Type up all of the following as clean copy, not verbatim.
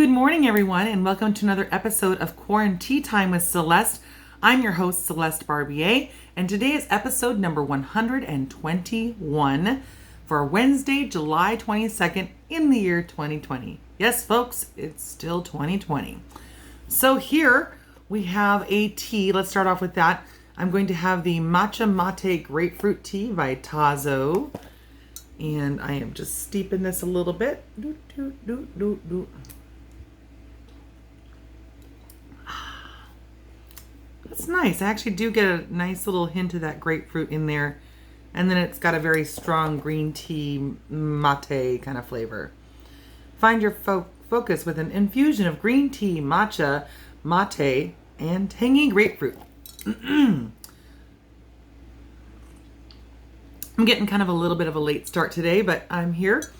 Good morning, everyone, and welcome to another episode of QuaranTEAtime with Celeste. I'm your host, Celeste Barbier, and today is episode number 121 for Wednesday, July 22nd in the year 2020. Yes, folks, it's still 2020. So here we have a tea. Let's start off with that. I'm going to have the Matcha Mate Grapefruit Tea by Tazo, and I am just steeping this a little bit. That's nice. I actually do get a nice little hint of that grapefruit in there. And then it's got a very strong green tea mate kind of flavor. Find your focus with an infusion of green tea, matcha, mate, and tangy grapefruit. I'm getting kind of a little bit of a late start today, but I'm here.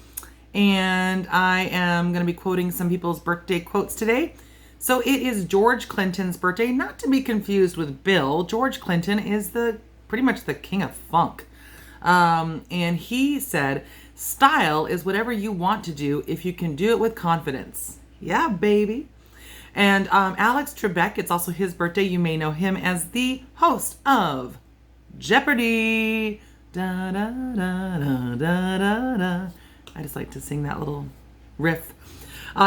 And I am going to be quoting some people's birthday quotes today. So it is George Clinton's birthday, not to be confused with Bill. George Clinton is pretty much the king of funk. And he said, style is whatever you want to do if you can do it with confidence. Yeah, baby. And Alex Trebek, it's also his birthday. You may know him as the host of Jeopardy! Da, da, da, da, da, da, da. I just like to sing that little riff.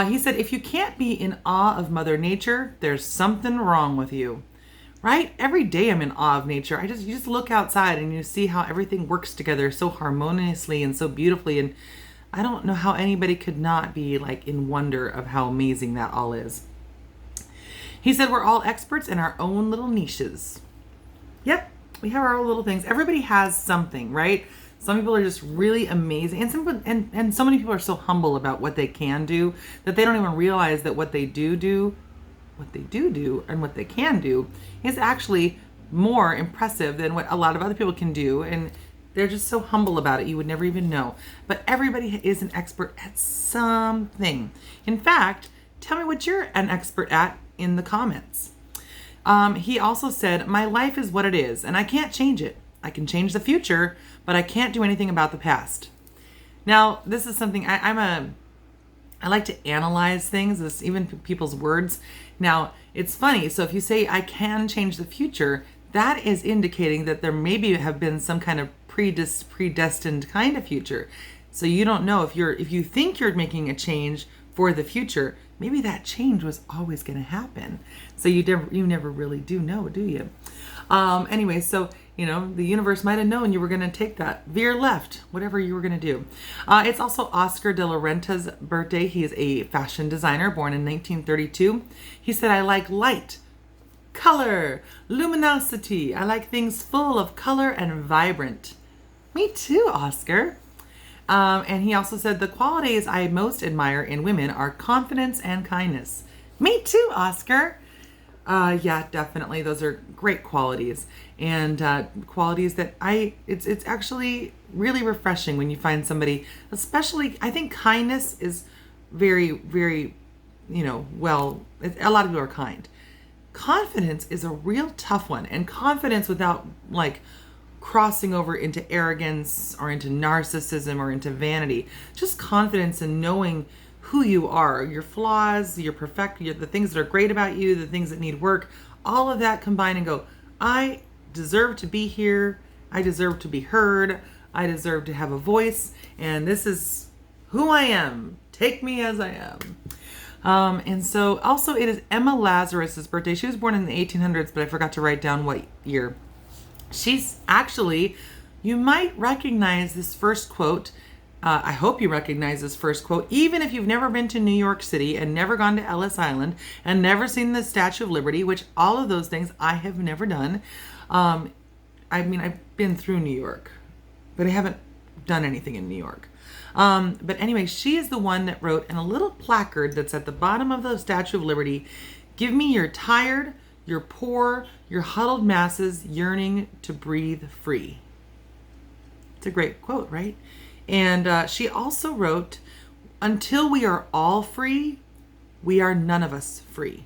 He said, if you can't be in awe of Mother Nature, there's something wrong with you. Right? Every day I'm in awe of nature. You just look outside and you see how everything works together so harmoniously and so beautifully. And I don't know how anybody could not be like in wonder of how amazing that all is. He said, we're all experts in our own little niches. Yep, we have our own little things. Everybody has something, right? Some people are just really amazing, and so many people are so humble about what they can do that they don't even realize that what they do, and what they can do is actually more impressive than what a lot of other people can do, and they're just so humble about it you would never even know. But everybody is an expert at something. In fact, tell me what you're an expert at in the comments. He also said, my life is what it is, and I can't change it. I can change the future, but I can't do anything about the past. Now, this is something I like to analyze things, even people's words. Now, it's funny. So if you say I can change the future, that is indicating that there maybe have been some kind of predestined kind of future. So you don't know if you think you're making a change for the future, maybe that change was always going to happen. So you never really do know, do you? Anyway, so the universe might have known you were going to take that veer left, whatever you were going to do. It's also Oscar de la Renta's birthday. He is a fashion designer born in 1932. He said, I like light, color, luminosity. I like things full of color and vibrant. Me too, Oscar. And he also said, the qualities I most admire in women are confidence and kindness. Me too, Oscar. Yeah, definitely. Those are great qualities, and qualities that it's actually really refreshing when you find somebody, especially, I think kindness is very, very, a lot of people are kind. Confidence is a real tough one, and confidence without like crossing over into arrogance or into narcissism or into vanity. Just confidence in knowing who you are, your flaws, the things that are great about you, the things that need work, all of that combined and go, I deserve to be here. I deserve to be heard. I deserve to have a voice. And this is who I am. Take me as I am. And so also it is Emma Lazarus's birthday. She was born in the 1800s, but I forgot to write down what year. She's actually, you might recognize this first quote. I hope you recognize this first quote, even if you've never been to New York City and never gone to Ellis Island and never seen the Statue of Liberty, which all of those things I have never done. I've been through New York, but I haven't done anything in New York. But anyway, she is the one that wrote in a little placard that's at the bottom of the Statue of Liberty, give me your tired, your poor, your huddled masses yearning to breathe free. It's a great quote, right? And she also wrote, until we are all free, we are none of us free.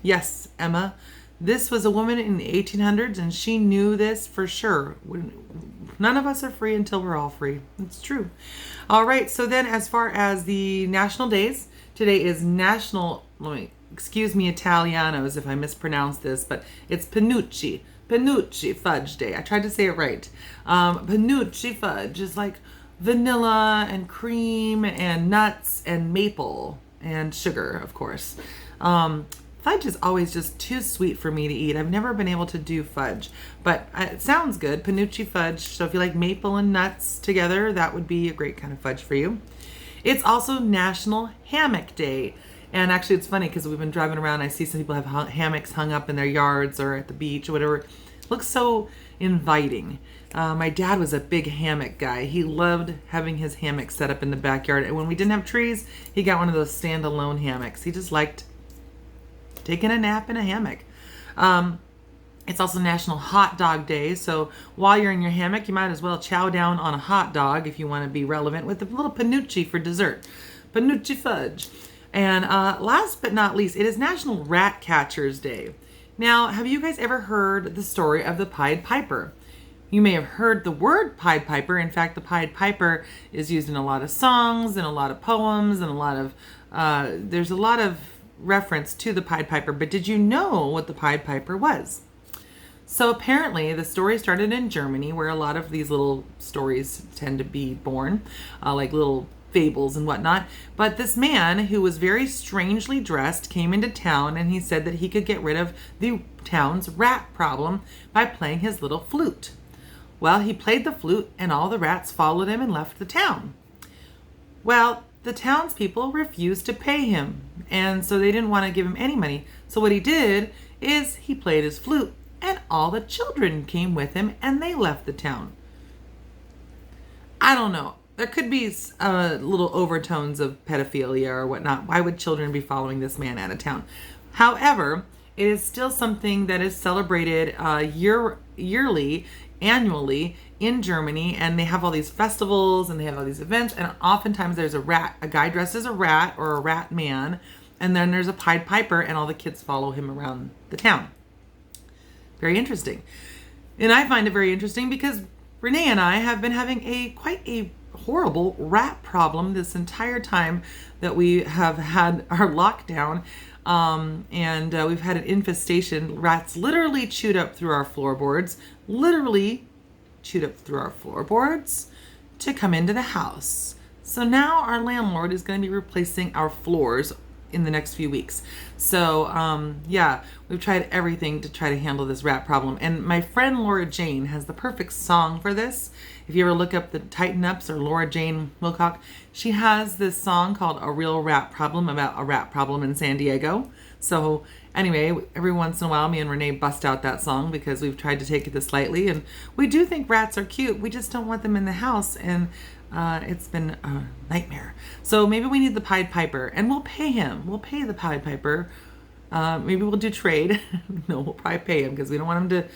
Yes, Emma, This was a woman in the 1800s, and she knew this for sure. None of us are free until we're all free. It's true. All right, so then as far as the national days, today is National, excuse me, Italianos if I mispronounce this, but it's Panucci Fudge Day. I tried to say it right. Panucci fudge is like vanilla and cream and nuts and maple and sugar, of course. Fudge is always just too sweet for me to eat. I've never been able to do fudge, but it sounds good. Panucci fudge. So if you like maple and nuts together, that would be a great kind of fudge for you. It's also National Hammock Day. And actually it's funny because we've been driving around. I see some people have hammocks hung up in their yards or at the beach or whatever. It looks so inviting. My dad was a big hammock guy. He loved having his hammock set up in the backyard. And when we didn't have trees, he got one of those standalone hammocks. He just liked taking a nap in a hammock. It's also National Hot Dog Day. So while you're in your hammock, you might as well chow down on a hot dog if you want to be relevant with a little panucci for dessert. Panucci fudge. And last but not least, it is National Rat Catchers Day. Now, have you guys ever heard the story of the Pied Piper? You may have heard the word Pied Piper. In fact, the Pied Piper is used in a lot of songs and a lot of poems and a lot of, there's a lot of reference to the Pied Piper. But did you know what the Pied Piper was? So apparently the story started in Germany, where a lot of these little stories tend to be born, like little fables and whatnot. But this man who was very strangely dressed came into town, and he said that he could get rid of the town's rat problem by playing his little flute. Well, he played the flute and all the rats followed him and left the town. Well, the townspeople refused to pay him, and so they didn't want to give him any money. So what he did is he played his flute, and all the children came with him, and they left the town. I don't know. There could be little overtones of pedophilia or whatnot. Why would children be following this man out of town? However, it is still something that is celebrated yearly, annually in Germany, and they have all these festivals and they have all these events, and oftentimes there's a guy dressed as a rat or a rat man, and then there's a Pied Piper, and all the kids follow him around the town. Very interesting. And I find it very interesting because Renee and I have been having quite a horrible rat problem this entire time that we have had our lockdown. And we've had an infestation. Rats literally chewed up through our floorboards, to come into the house. So now our landlord is going to be replacing our floors in the next few weeks. So yeah, we've tried everything to try to handle this rat problem. And my friend Laura Jane has the perfect song for this. If you ever look up the Tighten Ups or Laura Jane Wilcock, she has this song called A Real Rat Problem, about a rat problem in San Diego. So anyway, every once in a while, me and Renee bust out that song because we've tried to take it this lightly. And we do think rats are cute. We just don't want them in the house. And it's been a nightmare. So maybe we need the Pied Piper, and we'll pay him. We'll pay the Pied Piper. Maybe we'll do trade. No, we'll probably pay him because we don't want him to,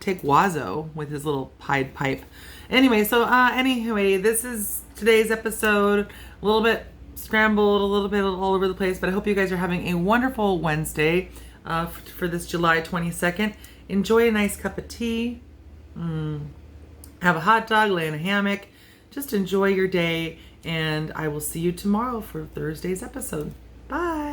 take Wazo with his little Pied Pipe. Anyway, anyway, this is today's episode. A little bit scrambled, a little bit all over the place, but I hope you guys are having a wonderful Wednesday for this July 22nd. Enjoy a nice cup of tea. Have a hot dog, lay in a hammock. Just enjoy your day, and I will see you tomorrow for Thursday's episode. Bye.